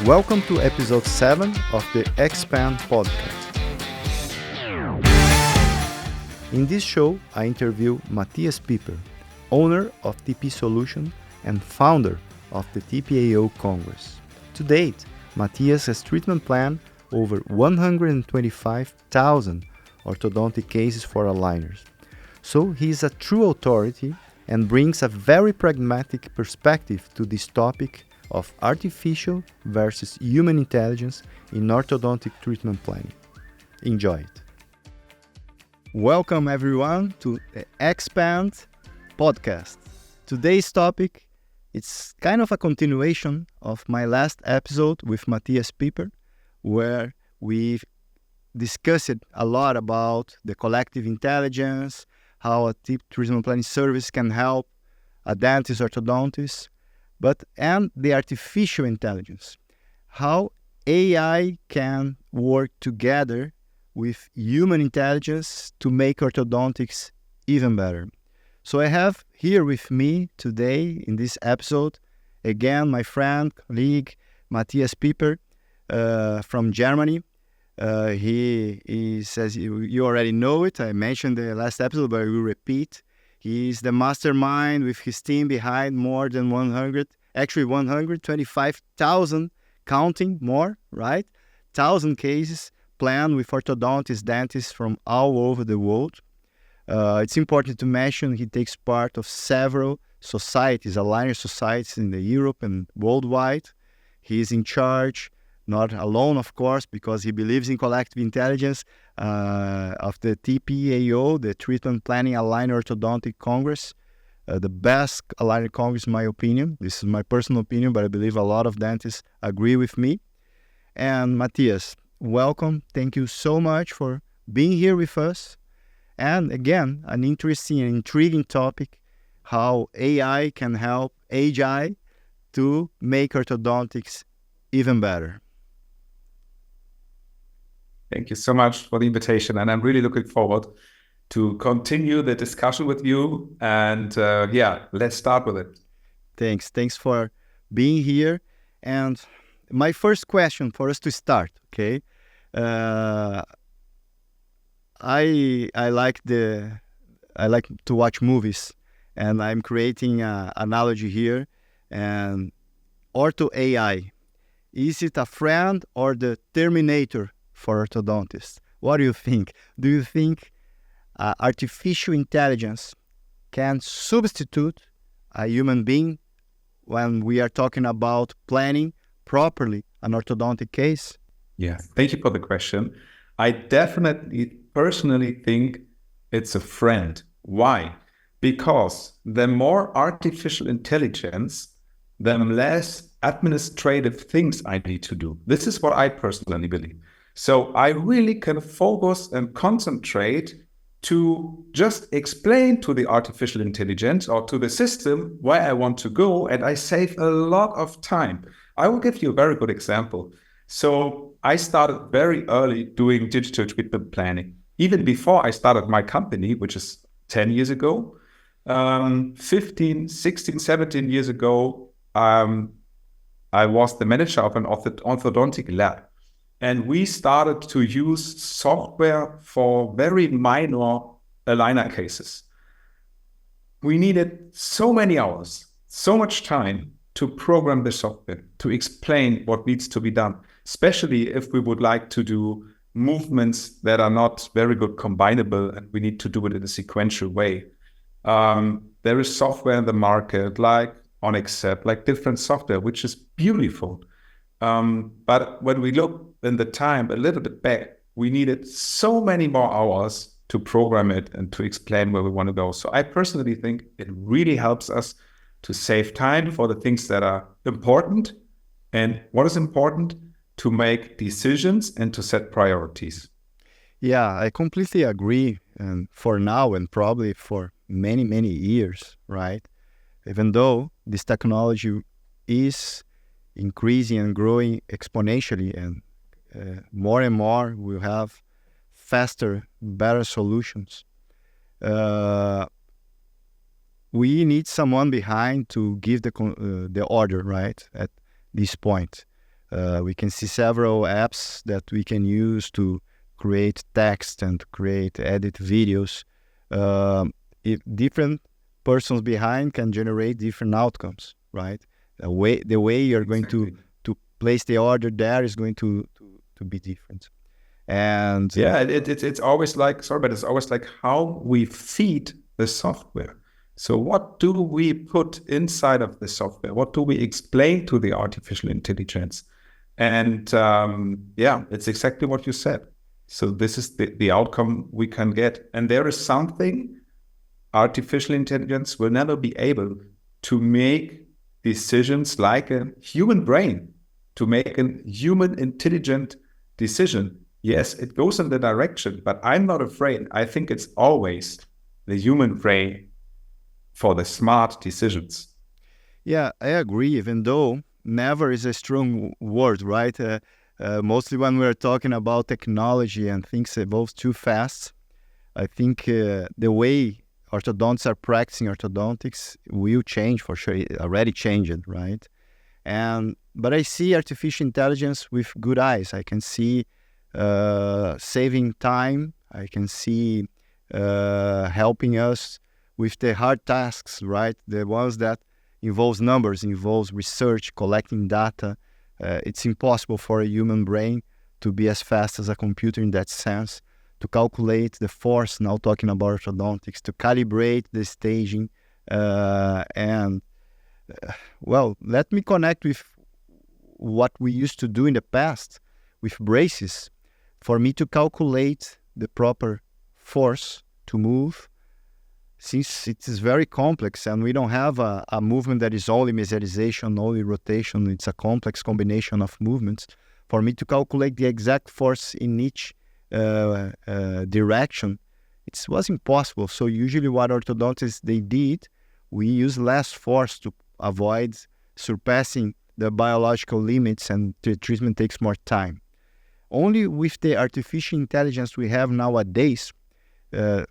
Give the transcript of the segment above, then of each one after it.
Welcome to episode 7 of the Expand podcast. In this show, I interview Matthias Peper, owner of TPSOLUTION and founder of the TPAO Congress. To date, Matthias has treatment planned over 125,000 orthodontic cases for aligners. So he is a true authority and brings a very pragmatic perspective to this topic of artificial versus human intelligence in orthodontic treatment planning. Enjoy it. Welcome everyone to the Expand podcast. Today's topic, it's kind of a continuation of my last episode with Matthias Peper, where we discussed a lot about the collective intelligence, how a treatment planning service can help a dentist, orthodontist, and the artificial intelligence, how AI can work together with human intelligence to make orthodontics even better. So I have here with me today in this episode, again, my friend, colleague, Matthias Peper from Germany. He is, as you already know it, I mentioned the last episode, but I will repeat. He is the mastermind with his team behind more than 125,000, counting more, right? 1,000 cases planned with orthodontists, dentists from all over the world. It's important to mention he takes part of several societies, aligner societies in Europe and worldwide. He is in charge, not alone, of course, because he believes in collective intelligence, of the TPAO, the Treatment Planning Aligner Orthodontic Congress, the best aligner congress in my opinion. This is my personal opinion, but I believe a lot of dentists agree with me. And Matthias, welcome. Thank you so much for being here with us. And again, an interesting and intriguing topic, how AI can help AGI to make orthodontics even better. Thank you so much for the invitation, and I'm really looking forward to continue the discussion with you. And let's start with it. Thanks for being here. And my first question for us to start, okay? I like to watch movies, and I'm creating an analogy here. And Ortho AI, is it a friend or the Terminator for orthodontists? What do you think? Do you think artificial intelligence can substitute a human being when we are talking about planning properly an orthodontic case? Yeah, thank you for the question. I definitely personally think it's a friend. Why? Because the more artificial intelligence, the less administrative things I need to do. This is what I personally believe. So I really can focus and concentrate to just explain to the artificial intelligence or to the system where I want to go, and I save a lot of time. I will give you a very good example. So I started very early doing digital treatment planning. Even before I started my company, which is 10 years ago, 15, 16, 17 years ago, I was the manager of an orthodontic lab. And we started to use software for very minor aligner cases. We needed so many hours, so much time to program the software, to explain what needs to be done, especially if we would like to do movements that are not very good combinable and we need to do it in a sequential way. There is software in the market like Onyxep, like different software, which is beautiful. But when we look in the time a little bit back, we needed so many more hours to program it and to explain where we want to go. So I personally think it really helps us to save time for the things that are important. And what is important? To make decisions and to set priorities. Yeah, I completely agree. And for now and probably for many, many years, right? Even though this technology is increasing and growing exponentially, and more and more we'll have faster, better solutions. We need someone behind to give the order, right, at this point. We can see several apps that we can use to create text and create edit videos. If different persons behind can generate different outcomes, right? The way you're going to place the order there is going to be different. And yeah, it's always like, sorry, but it's always like how we feed the software. So what do we put inside of the software? What do we explain to the artificial intelligence? And yeah, it's exactly what you said. So this is the outcome we can get. And there is something artificial intelligence will never be able to make decisions like a human brain, to make a human intelligent decision. Yes, it goes in the direction, but I'm not afraid. I think it's always the human brain for the smart decisions. Yeah, I agree, even though never is a strong word, right? Mostly when we're talking about technology and things evolve too fast, I think the way orthodontists are practicing orthodontics will change for sure. It already changed, right? But I see artificial intelligence with good eyes. I can see saving time. I can see helping us with the hard tasks, right? The ones that involves numbers, involves research, collecting data. It's impossible for a human brain to be as fast as a computer in that sense, to calculate the force, now talking about orthodontics, to calibrate the staging. Well, let me connect with what we used to do in the past with braces. For me to calculate the proper force to move, since it is very complex and we don't have a movement that is only mesialization, only rotation, it's a complex combination of movements. For me to calculate the exact force in each direction, it was impossible. So usually what orthodontists, they did, we use less force to avoid surpassing the biological limits, and the treatment takes more time. Only with the artificial intelligence we have nowadays,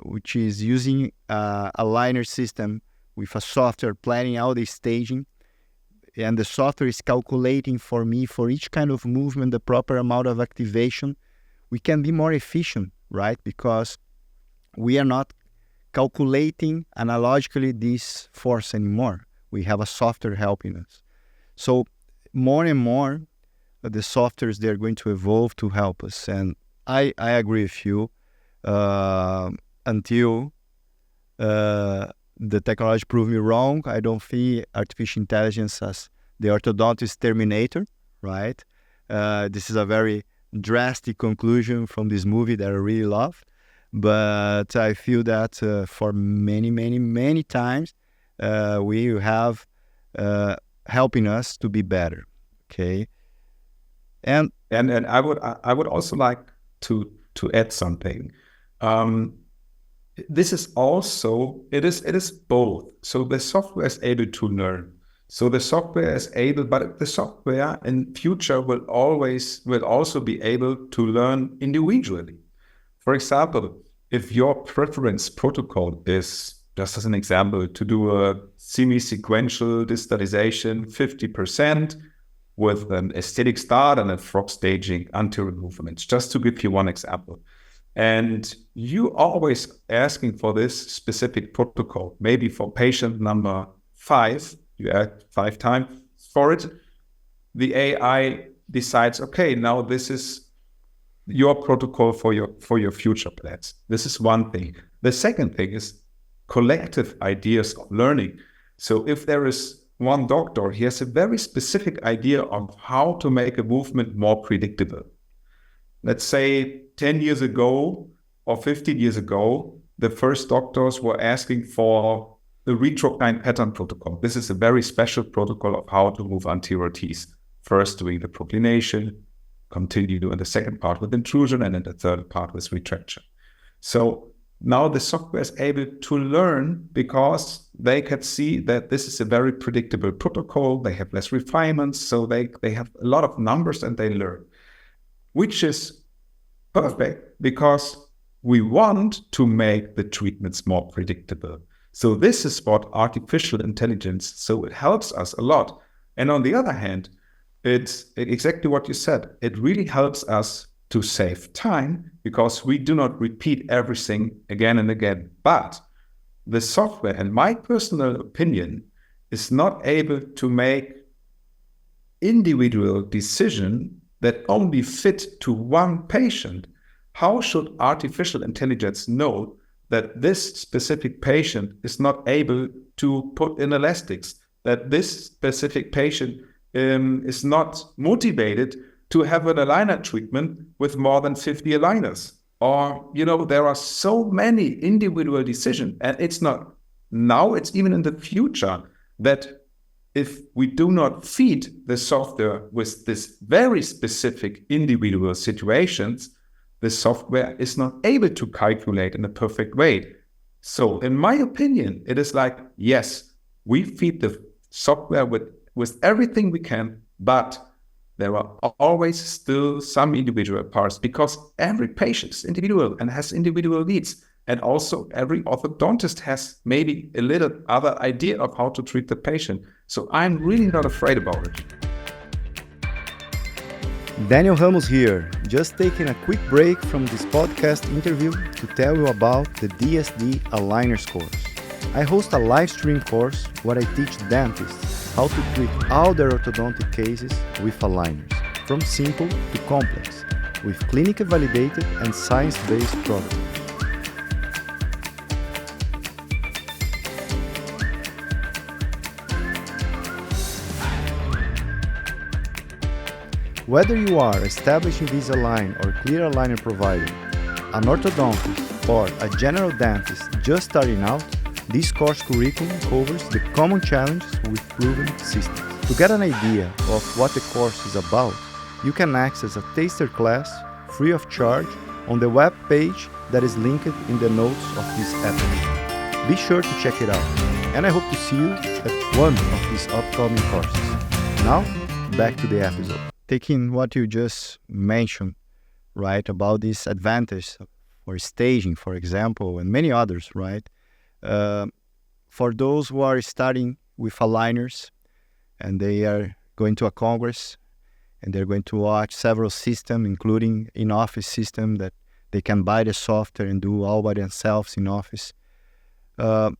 which is using a Aligner system with a software planning out the staging, and the software is calculating for me for each kind of movement the proper amount of activation, we can be more efficient, right? Because we are not calculating analogically this force anymore. We have a software helping us. So more and more, the softwares, they're going to evolve to help us. And I agree with you. Until the technology prove me wrong, I don't see artificial intelligence as the orthodontist Terminator, right? This is a very drastic conclusion from this movie that I really love. But I feel that for many, many, many times, we have helping us to be better, okay? And I would also like to add something. This is also, it is both. So the software is able to learn. So the software is able, but the software in future will also be able to learn individually. For example, if your preference protocol is, just as an example, to do a semi-sequential distalization 50% with an aesthetic start and a frog staging anterior movements, just to give you one example. And you always asking for this specific protocol, maybe for patient number 5, you add 5 times for it. The AI decides, okay, now this is your protocol for your future plans. This is one thing. The second thing is collective ideas of learning. So if there is one doctor, he has a very specific idea of how to make a movement more predictable. Let's say 10 years ago or 15 years ago, the first doctors were asking for the retrocline pattern protocol. This is a very special protocol of how to move anterior teeth. First doing the proclination, continue in the second part with intrusion, and in the third part with retraction. So now the software is able to learn because they can see that this is a very predictable protocol. They have less refinements, so they have a lot of numbers and they learn, which is perfect because we want to make the treatments more predictable. So this is what artificial intelligence, so it helps us a lot. And on the other hand, it's exactly what you said. It really helps us to save time because we do not repeat everything again and again. But the software, in my personal opinion, is not able to make individual decision that only fit to one patient. How should artificial intelligence know that this specific patient is not able to put in elastics, that this specific patient is not motivated to have an aligner treatment with more than 50 aligners? Or, there are so many individual decisions, and it's not now, it's even in the future, that if we do not feed the software with this very specific individual situations, the software is not able to calculate in a perfect way. So in my opinion, it is like, yes, we feed the software with everything we can, but there are always still some individual parts because every patient is individual and has individual needs. And also every orthodontist has maybe a little other idea of how to treat the patient. So I'm really not afraid about it. Daniel Ramos here, just taking a quick break from this podcast interview to tell you about the DSD Aligners course. I host a live stream course where I teach dentists how to treat all their orthodontic cases with aligners, from simple to complex, with clinically validated and science-based products. Whether you are established Invisalign or clear aligner provider, an orthodontist, or a general dentist just starting out, this course curriculum covers the common challenges with proven systems. To get an idea of what the course is about, you can access a taster class free of charge on the web page that is linked in the notes of this episode. Be sure to check it out, and I hope to see you at one of these upcoming courses. Now, back to the episode. Taking what you just mentioned, right, about this advantage for staging, for example, and many others, right? For those who are starting with aligners and they are going to a congress and they're going to watch several systems, including in-office system that they can buy the software and do all by themselves in office. Do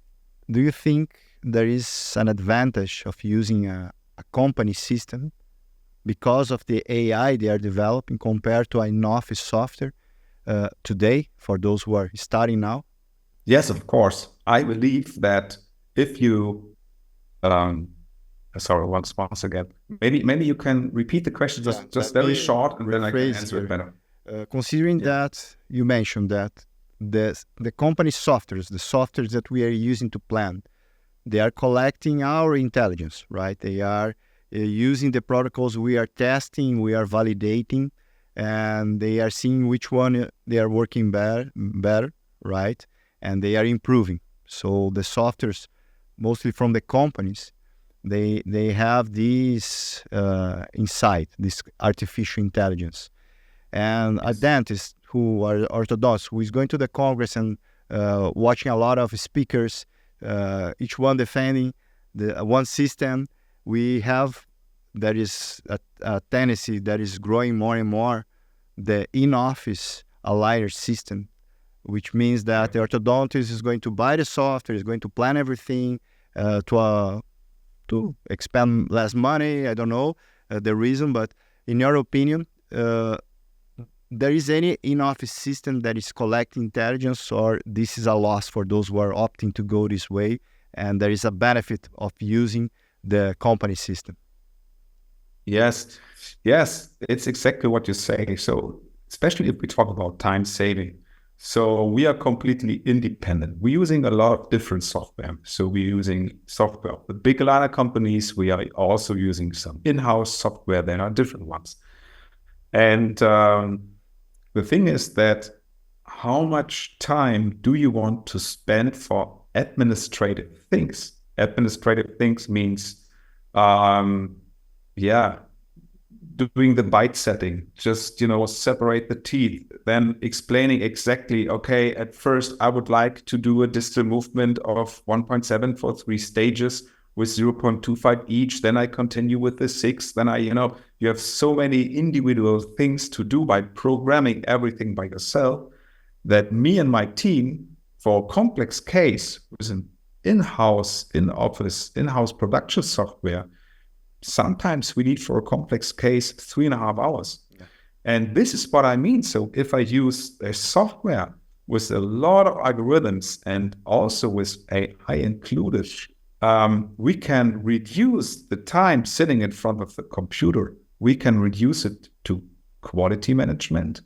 you think there is an advantage of using a company system because of the AI they are developing compared to an in-office software today for those who are starting now? Yes, of course. I believe that if you, sorry, once again, maybe you can repeat the question just very short, and then I can answer it better. Considering that you mentioned that the company softwares, the softwares that we are using to plan, they are collecting our intelligence, right? They are using the protocols we are testing, we are validating, and they are seeing which one they are working better, right? And they are improving. So the softwares, mostly from the companies, they have this insight, this artificial intelligence. And a dentist who are orthodontist, who is going to the congress and watching a lot of speakers, each one defending the one system, we have, there is a tendency that is growing more and more, the in-office aligner system, which means that the orthodontist is going to buy the software, is going to plan everything to expend less money. I don't know the reason, but in your opinion, there is any in-office system that is collecting intelligence, or this is a loss for those who are opting to go this way, and there is a benefit of using the company system? Yes, it's exactly what you say. So especially if we talk about time saving. So we are completely independent. We're using a lot of different software. So we're using software of the big aligner companies. We are also using some in-house software. There are different ones. And the thing is that how much time do you want to spend for administrative things? Administrative things means, doing the bite setting, just, separate the teeth, then explaining exactly, okay, at first I would like to do a distal movement of 1.7 for 3 stages with 0.25 each, then I continue with the 6, then you have so many individual things to do by programming everything by yourself, that me and my team, for a complex case with an in-house production software, sometimes we need for a complex case 3.5 hours. Yeah. And this is what I mean. So if I use a software with a lot of algorithms and also with AI included, we can reduce the time sitting in front of the computer. We can reduce it to quality management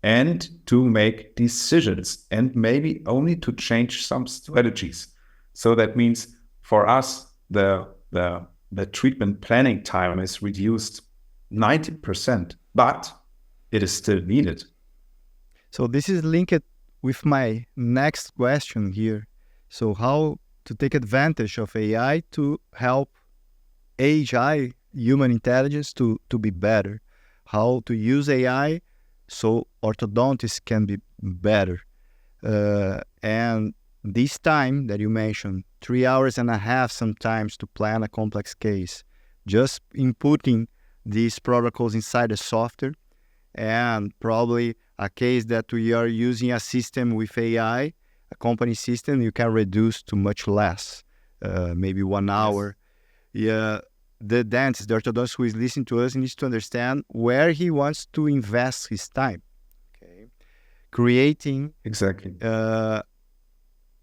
and to make decisions, and maybe only to change some strategies. So that means for us, the treatment planning time is reduced 90%, but it is still needed. So this is linked with my next question here. So how to take advantage of AI to help AI, human intelligence, to be better? How to use AI so orthodontists can be better? And this time that you mentioned, 3.5 hours sometimes to plan a complex case, just inputting these protocols inside the software, and probably a case that we are using a system with AI, a company system, you can reduce to much less, maybe 1 hour. Yes. Yeah, the dentist, the orthodontist who is listening to us needs to understand where he wants to invest his time. Okay, creating exactly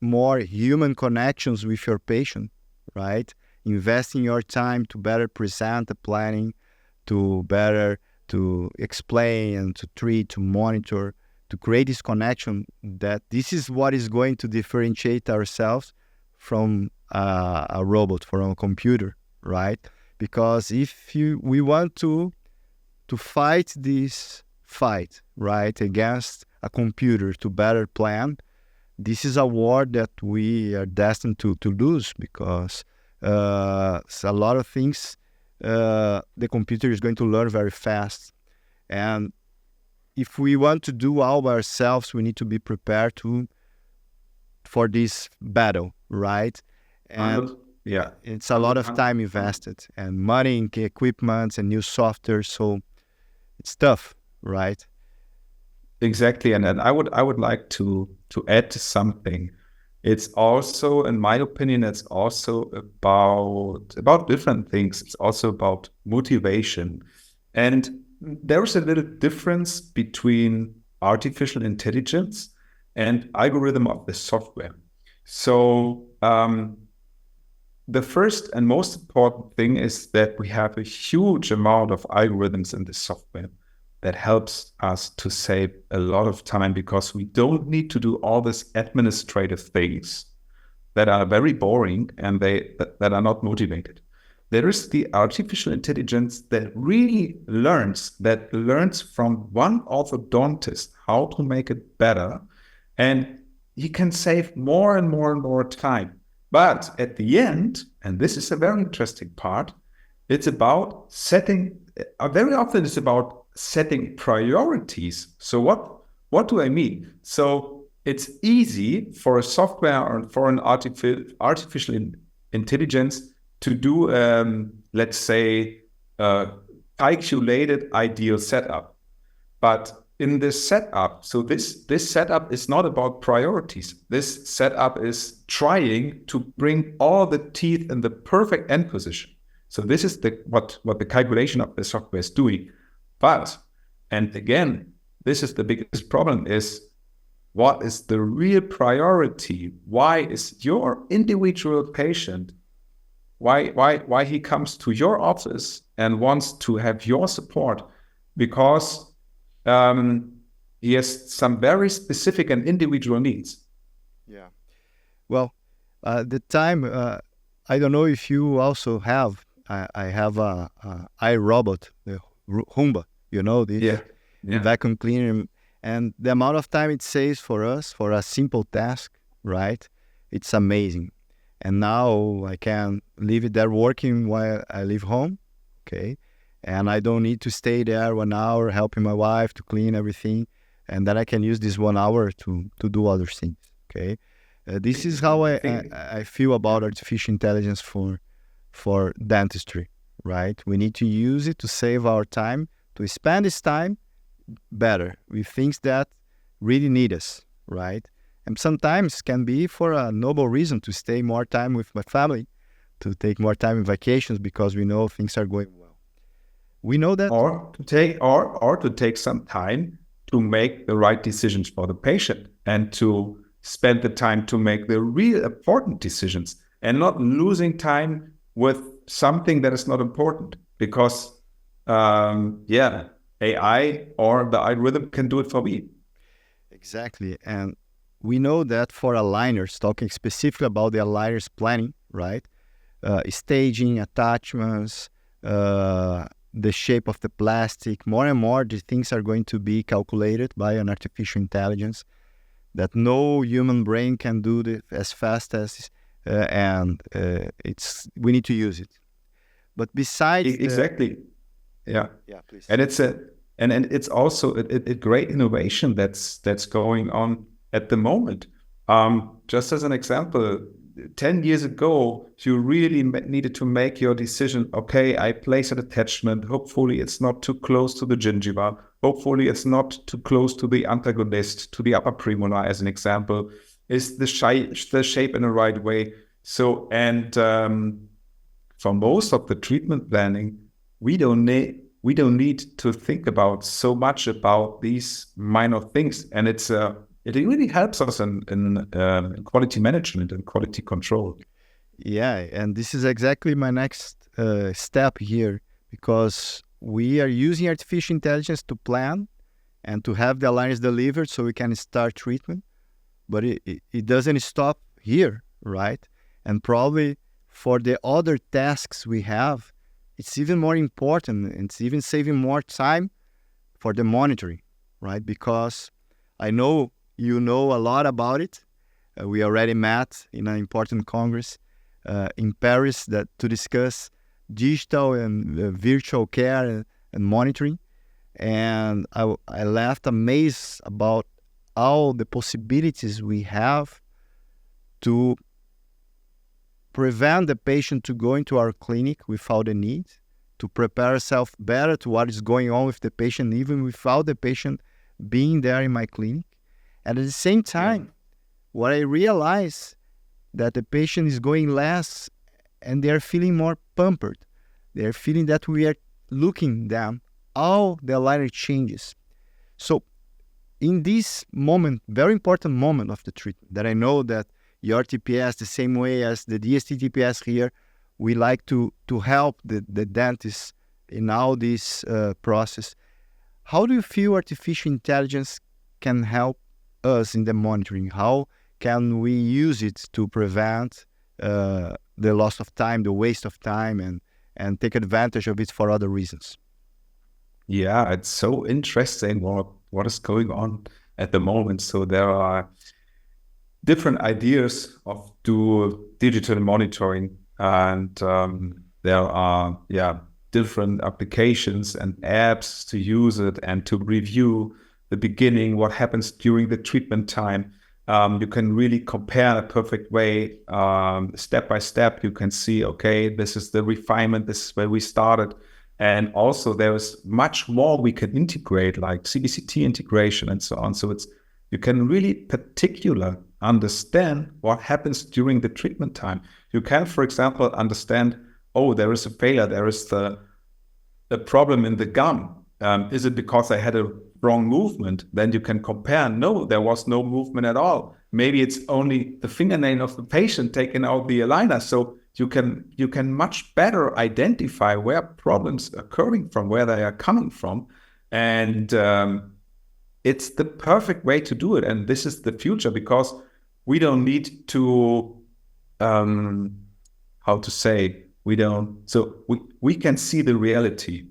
more human connections with your patient, right? Investing your time to better present the planning, to explain and to treat, to monitor, to create this connection, that this is what is going to differentiate ourselves from a robot, from a computer, right? Because if we want to fight this fight, right, against a computer to better plan, this is a war that we are destined to lose, because a lot of things the computer is going to learn very fast. And if we want to do all by ourselves, we need to be prepared for this battle, right? And yeah, it's a lot of time invested and money in equipment and new software, so it's tough, right? Exactly. And I would like to add something. It's also, in my opinion, it's also about different things. It's also about motivation. And there's a little difference between artificial intelligence and algorithm of the software. So the first and most important thing is that we have a huge amount of algorithms in the software that helps us to save a lot of time, because we don't need to do all these administrative things that are very boring and that are not motivated. There is the artificial intelligence that really learns from one orthodontist how to make it better, and he can save more and more and more time. But at the end, and this is a very interesting part, it's about very often it's about setting priorities. So what do I mean? So it's easy for a software or for an artificial intelligence to do, let's say, calculated ideal setup. But in this setup, so this setup is not about priorities. This setup is trying to bring all the teeth in the perfect end position. So this is what the calculation of the software is doing. But, and again, this is the biggest problem, is what is the real priority? Why is your individual patient, why he comes to your office and wants to have your support? Because he has some very specific and individual needs. Yeah. Well, the time, I don't know if you also have, I have a iRobot, the Roomba, this vacuum cleaner, and the amount of time it saves for us for a simple task, right? It's amazing. And now I can leave it there working while I leave home, okay? And I don't need to stay there 1 hour helping my wife to clean everything, and then I can use this 1 hour to do other things, okay? This is how I feel about artificial intelligence for for dentistry, right? We need to use it to save our time, to spend this time better with things that really need us, right? And sometimes can be for a noble reason, to stay more time with my family, to take more time in vacations because we know things are going well. We know that, or to take some time to make the right decisions for the patient, and to spend the time to make the real important decisions, and not losing time with something that is not important, because AI or the algorithm can do it for me. exactly. And we know that for aligners, talking specifically about the aligners planning, right? Staging, attachments, the shape of the plastic, more and more the things are going to be calculated by an artificial intelligence that no human brain can do as fast as, we need to use it. But besides exactly, yeah, please. And it's also a great innovation that's going on at the moment. Just as an example, 10 years ago, you really needed to make your decision. Okay, I place an attachment. Hopefully it's not too close to the gingiva. Hopefully it's not too close to the antagonist, to the upper premolar, as an example. Is the shape in the right way? So, and for most of the treatment planning, we don't need to think about so much about these minor things. And it really helps us in quality management and quality control. Yeah, and this is exactly my next step here, because we are using artificial intelligence to plan and to have the aligners delivered so we can start treatment. But it doesn't stop here, right? And probably for the other tasks we have, it's even more important. It's even saving more time for the monitoring, right? Because I know you know a lot about it. We already met in an important congress in Paris to discuss digital and virtual care and monitoring. And I left amazed about all the possibilities we have to prevent the patient to go into our clinic without the need, to prepare ourselves better to what is going on with the patient, even without the patient being there in my clinic. And at the same time, what I realize that the patient is going less and they're feeling more pampered. They're feeling that we are looking them, all the aligner changes. So in this moment, very important moment of the treatment, that I know that your TPS, the same way as the DST TPS here, we like to help the dentist in all this process. How do you feel artificial intelligence can help us in the monitoring? How can we use it to prevent the loss of time, the waste of time, and take advantage of it for other reasons? Yeah, it's so interesting what is going on at the moment. So there are different ideas of do digital monitoring, and there are different applications and apps to use it and to review the beginning, what happens during the treatment time. You can really compare in a perfect way, step by step. You can see, okay, this is the refinement, this is where we started. And also there is much more we can integrate, like CBCT integration and so on. So you can really particular understand what happens during the treatment time. You can, for example, understand, oh, there is a failure, there is the problem in the gum. Is it because I had a wrong movement? Then you can compare. No, there was no movement at all. Maybe it's only the fingernail of the patient taking out the aligner. So you can much better identify where problems are occurring from, where they are coming from. And it's the perfect way to do it. And this is the future, because we don't need to, we can see the reality.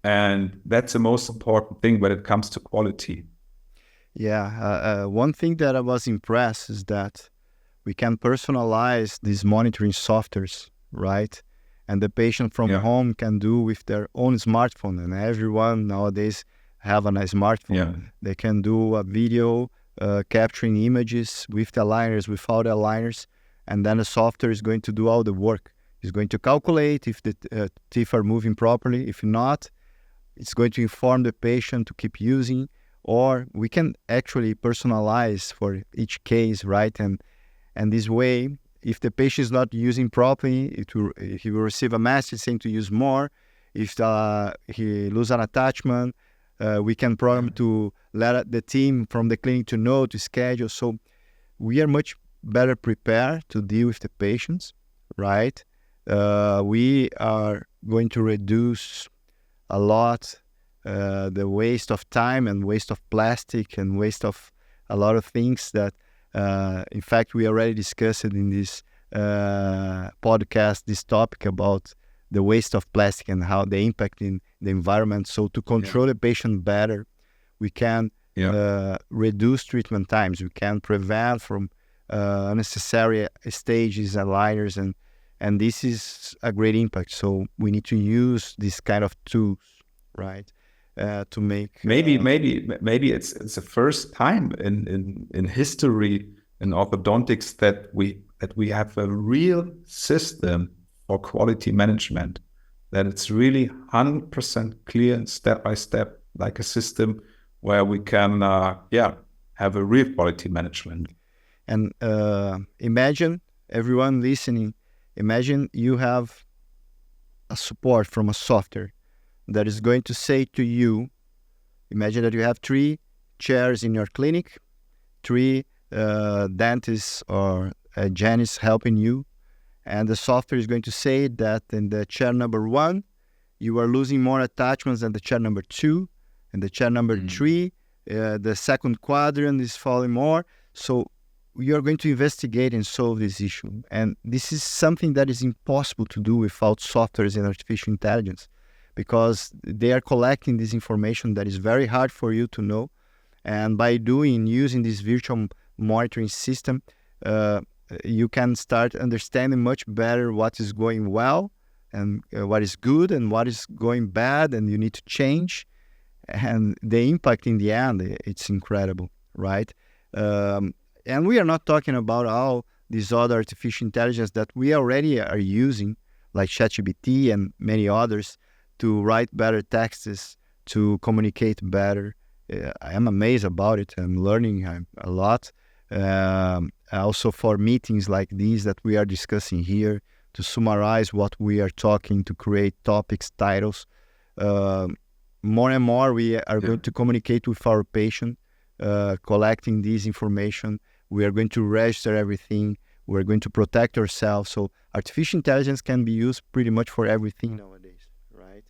And that's the most important thing when it comes to quality. Yeah, one thing that I was impressed is that we can personalize these monitoring softwares, right? And the patient from home can do with their own smartphone. And everyone nowadays have a smartphone. Yeah. They can do a video capturing images with the aligners, without the aligners, and then the software is going to do all the work. It's going to calculate if the teeth are moving properly. If not, it's going to inform the patient to keep using, or we can actually personalize for each case, right? And this way, if the patient is not using properly, he will receive a message saying to use more. If he lose an attachment, we can program to let the team from the clinic to know, to schedule. So we are much better prepared to deal with the patients, right? We are going to reduce a lot the waste of time and waste of plastic and waste of a lot of things that, in fact, we already discussed it in this podcast, this topic about the waste of plastic and how they impact in the environment. So to control the patient better, we can reduce treatment times. We can prevent from unnecessary stages, aligners, and this is a great impact. So we need to use this kind of tools, right, to make. Maybe it's the first time in history in orthodontics that we have a real system for quality management, that it's really 100% clear and step by step, like a system where we can have a real quality management. And imagine, everyone listening, imagine you have a support from a software that is going to say to you, imagine that you have 3 chairs in your clinic, 3 dentists or hygienists helping you, and the software is going to say that in the chair number 1, you are losing more attachments than the chair number 2, and the chair number 3, the second quadrant is falling more. So we are going to investigate and solve this issue. And this is something that is impossible to do without softwares and artificial intelligence, because they are collecting this information that is very hard for you to know. And by using this virtual monitoring system, you can start understanding much better what is going well and what is good and what is going bad, and you need to change. And the impact in the end, it's incredible, right? And we are not talking about all these other artificial intelligence that we already are using, like ChatGPT and many others, to write better texts, to communicate better. I am amazed about it. I'm learning a lot. Also for meetings like these that we are discussing here, to summarize what we are talking, to create topics, titles. More and more we are going to communicate with our patient, collecting this information. We are going to register everything. We're going to protect ourselves. So artificial intelligence can be used pretty much for everything nowadays, right?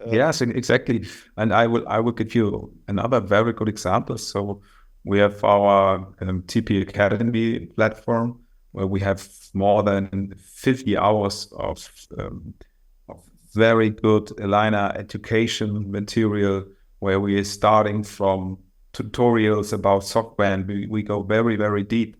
Yes, exactly. And I will give you another very good example. So we have our TP Academy platform, where we have more than 50 hours of very good Aligner education material, where we are starting from tutorials about software, and we go very, very deep.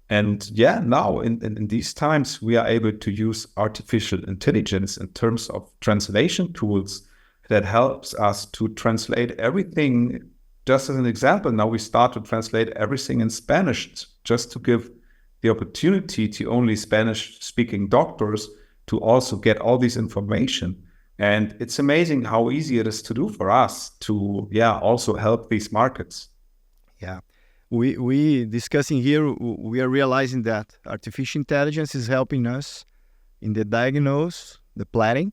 And now in these times, we are able to use artificial intelligence in terms of translation tools that helps us to translate everything. Just as an example, now we start to translate everything in Spanish, just to give the opportunity to only Spanish-speaking doctors to also get all this information. And it's amazing how easy it is to do for us to, also help these markets. Yeah. We discussing here, we are realizing that artificial intelligence is helping us in the diagnose, the planning,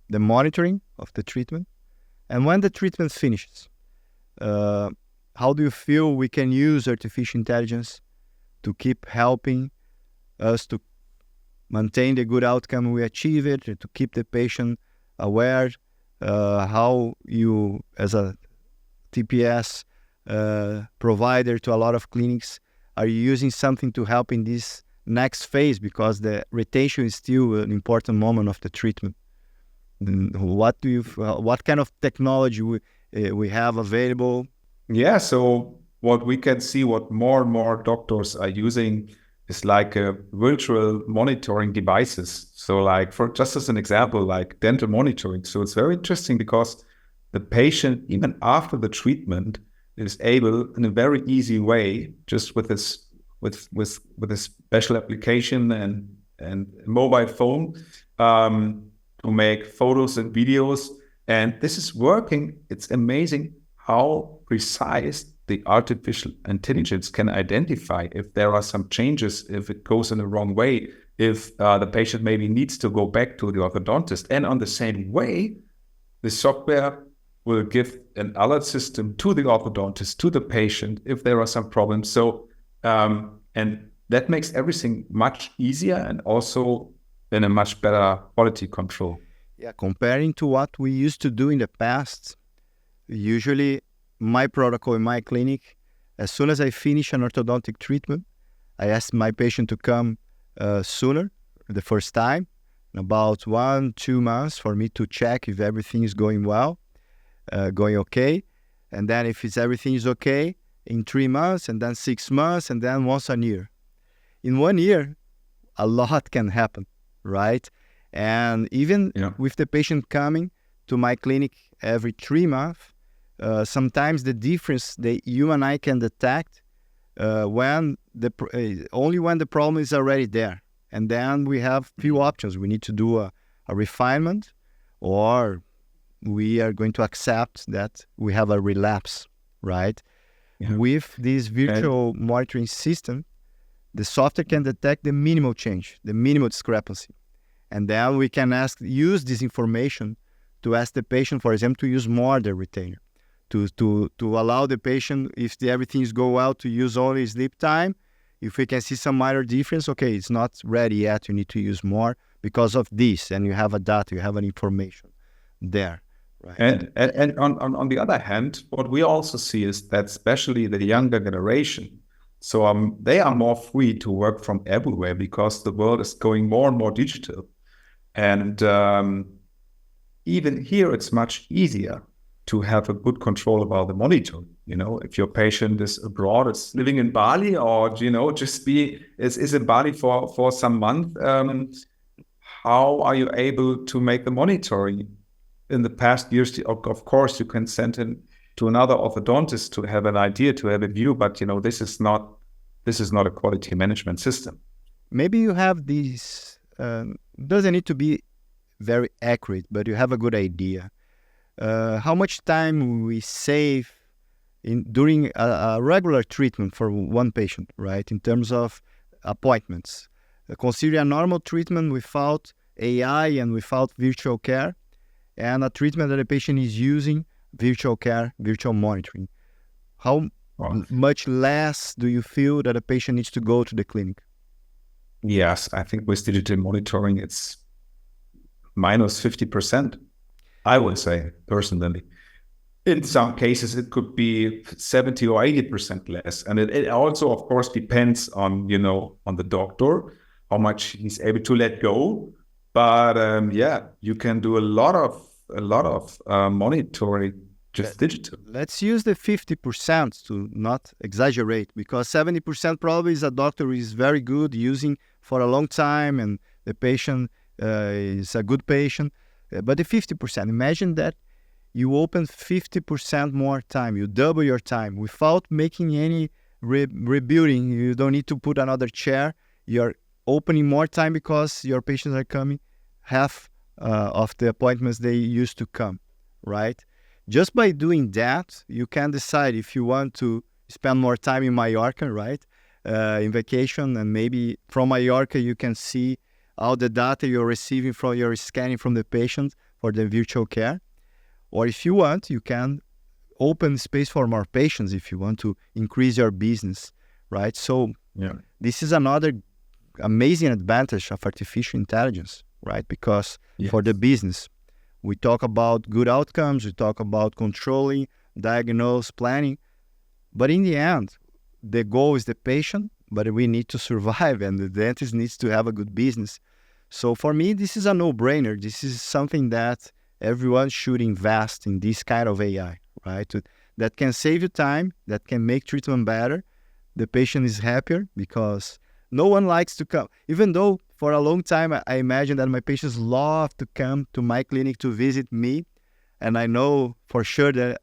the monitoring of the treatment. And when the treatment finishes, how do you feel we can use artificial intelligence to keep helping us to maintain the good outcome we achieve it, to keep the patient aware, how you, as a TPS provider to a lot of clinics, are you using something to help in this next phase, because the retention is still an important moment of the treatment? What kind of technology we have available? Yeah, so what we can see, what more and more doctors are using, is like virtual monitoring devices. So like, for just as an example, like dental monitoring. So it's very interesting because the patient, even after the treatment, is able in a very easy way, just with this with a special application and mobile phone to make photos and videos. And this is working. It's amazing how precise the artificial intelligence can identify if there are some changes, if it goes in the wrong way, if the patient maybe needs to go back to the orthodontist. And on the same way, the software will give an alert system to the orthodontist, to the patient, if there are some problems. So, and that makes everything much easier and also in a much better quality control. Yeah, comparing to what we used to do in the past, usually my protocol in my clinic, as soon as I finish an orthodontic treatment, I ask my patient to come sooner, the first time, in about 1-2 months for me to check if everything is going well, going okay. And then if everything is okay, in 3 months, and then 6 months, and then once a year. In 1 year, a lot can happen, right? And even with the patient coming to my clinic every 3 months, sometimes the difference you and I can detect only when the problem is already there. And then we have few options. We need to do a refinement, or we are going to accept that we have a relapse, right? Yeah. With this virtual monitoring system, the software can detect the minimal change, the minimal discrepancy. And then we can use this information to ask the patient, for example, to use more the retainer, to allow the patient, if everything is go well, to use only sleep time. If we can see some minor difference, okay, it's not ready yet, you need to use more because of this, and you have a data, you have an information there. Right. And on the other hand, what we also see is that especially the younger generation, so they are more free to work from everywhere because the world is going more and more digital. And even here, it's much easier to have a good control about the monitoring. You know, if your patient is abroad, is living in Bali, or, you know, just is in Bali for some month, how are you able to make the monitoring? In the past years, of course, you can send him to another orthodontist to have an idea, to have a view, but, you know, this is not a quality management system. Maybe you have these, doesn't need to be very accurate, but you have a good idea. How much time we save during a regular treatment for one patient, right? In terms of appointments. Consider a normal treatment without AI and without virtual care, and a treatment that the patient is using virtual care, virtual monitoring. How much less do you feel that a patient needs to go to the clinic? Yes, I think with digital monitoring, it's minus 50%, I would say, personally. In some cases, it could be 70 or 80% less. And it also, of course, depends on, you know, on the doctor, how much he's able to let go. But you can do a lot of monitoring just digital. Let's use the 50% to not exaggerate, because 70% probably is a doctor who is very good using for a long time, and the patient is a good patient. But the 50%, imagine that you open 50% more time, you double your time without making any rebuilding. You don't need to put another chair. You're opening more time because your patients are coming half of the appointments they used to come, right? Just by doing that, you can decide if you want to spend more time in Mallorca, right? In vacation, and maybe from Mallorca you can see all the data you're receiving from your scanning from the patient for the virtual care. Or if you want, you can open space for more patients if you want to increase your business, right? So this is another amazing advantage of artificial intelligence, right? Because for the business, we talk about good outcomes, we talk about controlling, diagnose, planning. But in the end, the goal is the patient, but we need to survive, and the dentist needs to have a good business. So for me, this is a no-brainer. This is something that everyone should invest in, this kind of AI, right? That can save you time, that can make treatment better. The patient is happier because no one likes to come. Even though for a long time, I imagine that my patients love to come to my clinic to visit me. And I know for sure that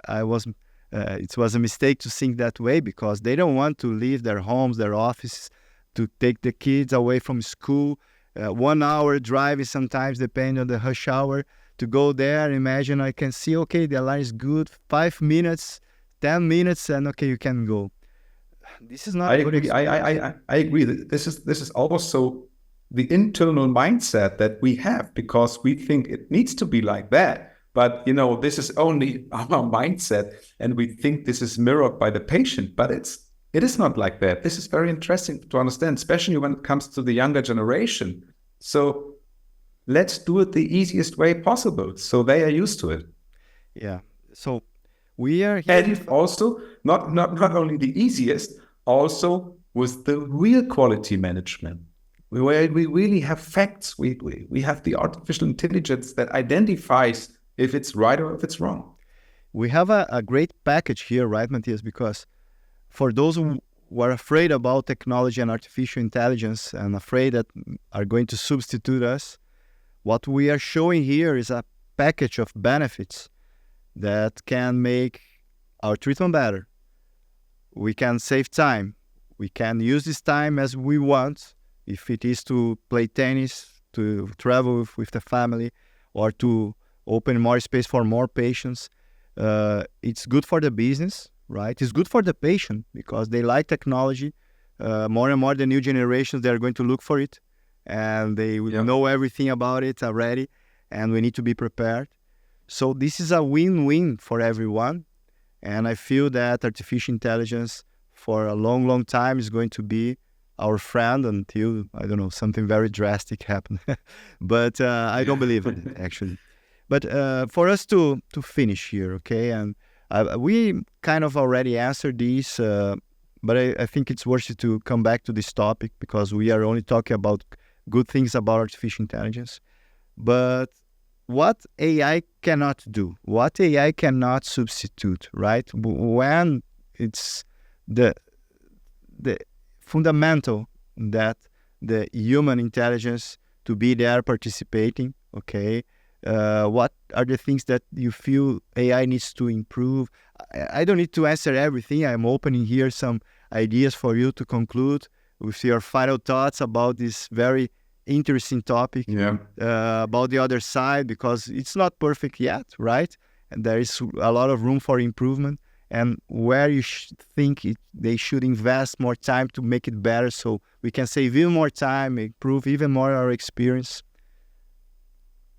it was a mistake to think that way, because they don't want to leave their homes, their offices, to take the kids away from school 1 hour driving sometimes, depending on the rush hour, to go there. Imagine I can see, okay, the aligner is good, 5 minutes, 10 minutes, and okay, you can go. This is not I a good agree. I agree. This is also the internal mindset that we have, because we think it needs to be like that. But this is only our mindset, and we think this is mirrored by the patient. But it is not like that. This is very interesting to understand, especially when it comes to the younger generation. So let's do it the easiest way possible, so they are used to it. Yeah. So we are here. And also, not only the easiest, also with the real quality management, where we really have facts. We have the artificial intelligence that identifies if it's right or if it's wrong. We have a great package here, right, Matthias? Because for those who are afraid about technology and artificial intelligence and afraid that are going to substitute us, what we are showing here is a package of benefits that can make our treatment better. We can save time. We can use this time as we want, if it is to play tennis, to travel with the family, or to open more space for more patients. It's good for the business, right? It's good for the patient because they like technology. More and more the new generations, they're going to look for it, and they will know everything about it already, and we need to be prepared. So this is a win-win for everyone. And I feel that artificial intelligence for a long, long time is going to be our friend until, I don't know, something very drastic happens. But I don't believe in it, actually. But for us to finish here, okay, and we kind of already answered these, but I think it's worth it to come back to this topic because we are only talking about good things about artificial intelligence. But what AI cannot do, what AI cannot substitute, right? When it's the fundamental that the human intelligence to be there participating, okay? What are the things that you feel AI needs to improve? I don't need to answer everything. I'm opening here some ideas for you to conclude with your final thoughts about this very interesting topic, about the other side, because it's not perfect yet, right? And there is a lot of room for improvement, and where you think they should invest more time to make it better so we can save even more time, improve even more our experience.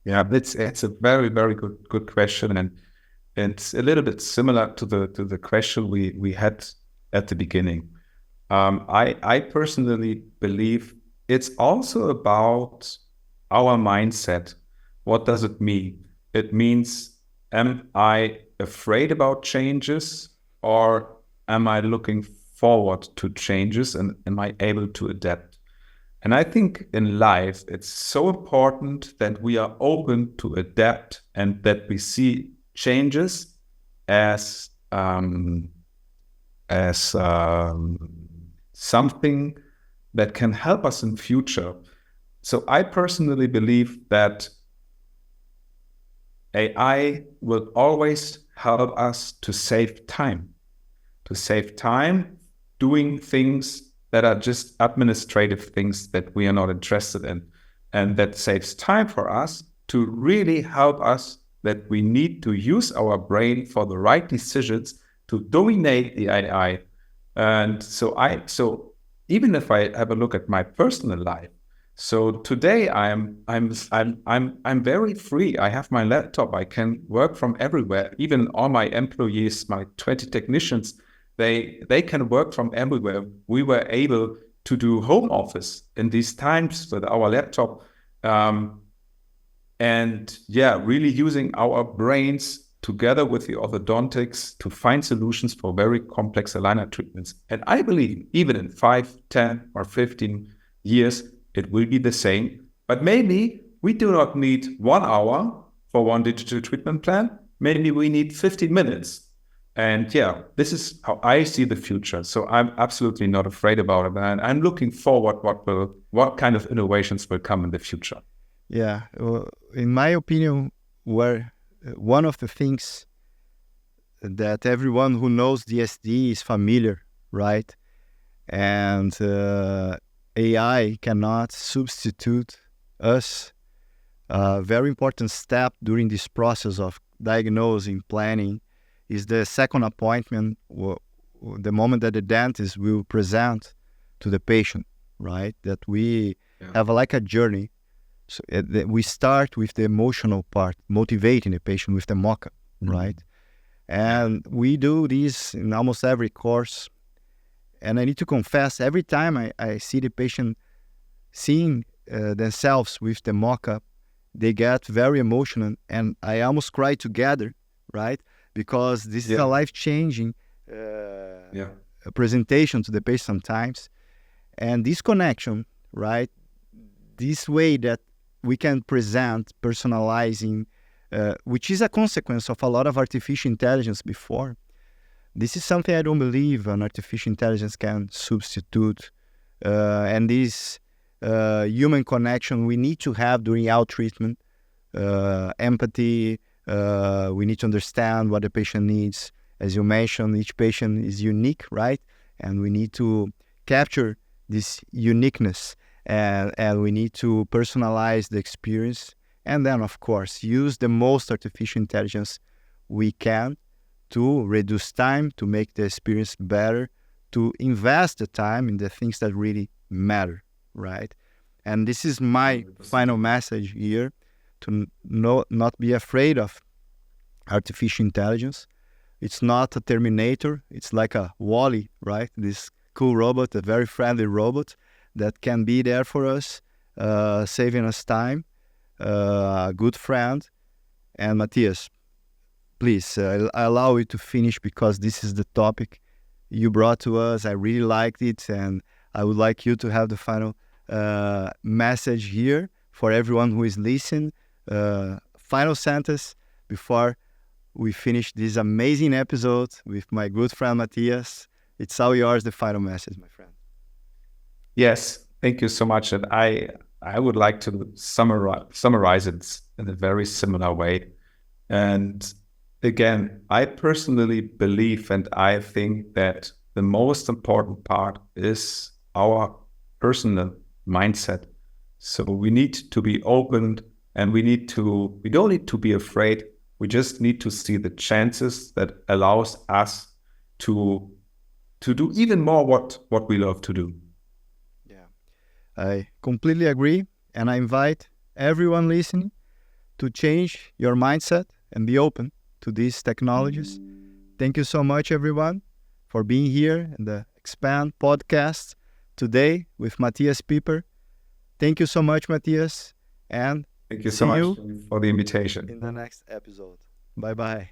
Yeah, it's a very, very good question, and it's a little bit similar to the question we had at the beginning. I personally believe it's also about our mindset. What does it mean? It means, am I afraid about changes, or am I looking forward to changes, and am I able to adapt? And I think in life, it's so important that we are open to adapt and that we see changes as something that can help us in future. So I personally believe that AI will always help us to save time doing things that are just administrative things that we are not interested in. And that saves time for us to really help us, that we need to use our brain for the right decisions to dominate the AI. And so even if I have a look at my personal life, so today I'm very free. I have my laptop. I can work from everywhere. Even all my employees, my 20 technicians, they can work from everywhere. We were able to do home office in these times with our laptop, and really using our brains together with the orthodontics to find solutions for very complex aligner treatments. And I believe even in 5, 10, or 15 years, it will be the same. But maybe we do not need 1 hour for one digital treatment plan. Maybe we need 15 minutes. And this is how I see the future. So I'm absolutely not afraid about it. And I'm looking forward what kind of innovations will come in the future. Yeah, well, in my opinion, one of the things that everyone who knows DSD is familiar, right? And AI cannot substitute us, a very important step during this process of diagnosing, planning, is the second appointment, the moment that the dentist will present to the patient, right? That we have like a journey. So we start with the emotional part, motivating the patient with the mock-up, right? And we do this in almost every course. And I need to confess, every time I see the patient seeing themselves with the mock-up, they get very emotional, and I almost cry together, right? Because this is a life-changing presentation to the patient sometimes. And this connection, right? This way that we can present personalizing, which is a consequence of a lot of artificial intelligence before. This is something I don't believe an artificial intelligence can substitute. And this human connection we need to have during our treatment, empathy, we need to understand what the patient needs. As you mentioned, each patient is unique, right? And we need to capture this uniqueness, and we need to personalize the experience. And then, of course, use the most artificial intelligence we can to reduce time, to make the experience better, to invest the time in the things that really matter, right? And this is my 100%. Final message here, to not be afraid of artificial intelligence. It's not a Terminator. It's like a Wall-E, right? This cool robot, a very friendly robot that can be there for us, saving us time, a good friend. And Matthias, please, I allow you to finish, because this is the topic you brought to us. I really liked it, and I would like you to have the final message here for everyone who is listening. Final sentence before we finish this amazing episode with my good friend Matthias. It's all yours, the final message, my friend. Yes, thank you so much. And I would like to summarize it in a very similar way. And again, I personally believe, and I think that the most important part is our personal mindset. So we need to be open, and we don't need to be afraid. We just need to see the chances that allows us to do even more what we love to do. Yeah, I completely agree. And I invite everyone listening to change your mindset and be open to these technologies. Thank you so much, everyone, for being here in the Expand podcast today with Matthias Peper. Thank you so much, Matthias. And thank you so much for the invitation. In the next episode. Bye-bye.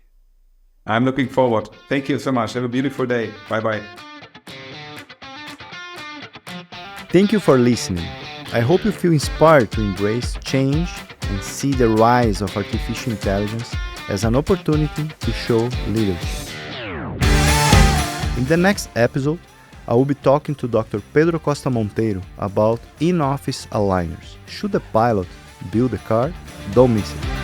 I'm looking forward. Thank you so much. Have a beautiful day. Bye-bye. Thank you for listening. I hope you feel inspired to embrace change and see the rise of artificial intelligence as an opportunity to show leadership. In the next episode, I will be talking to Dr. Pedro Costa Monteiro about in-office aligners. Should the pilot build the car? Don't miss it.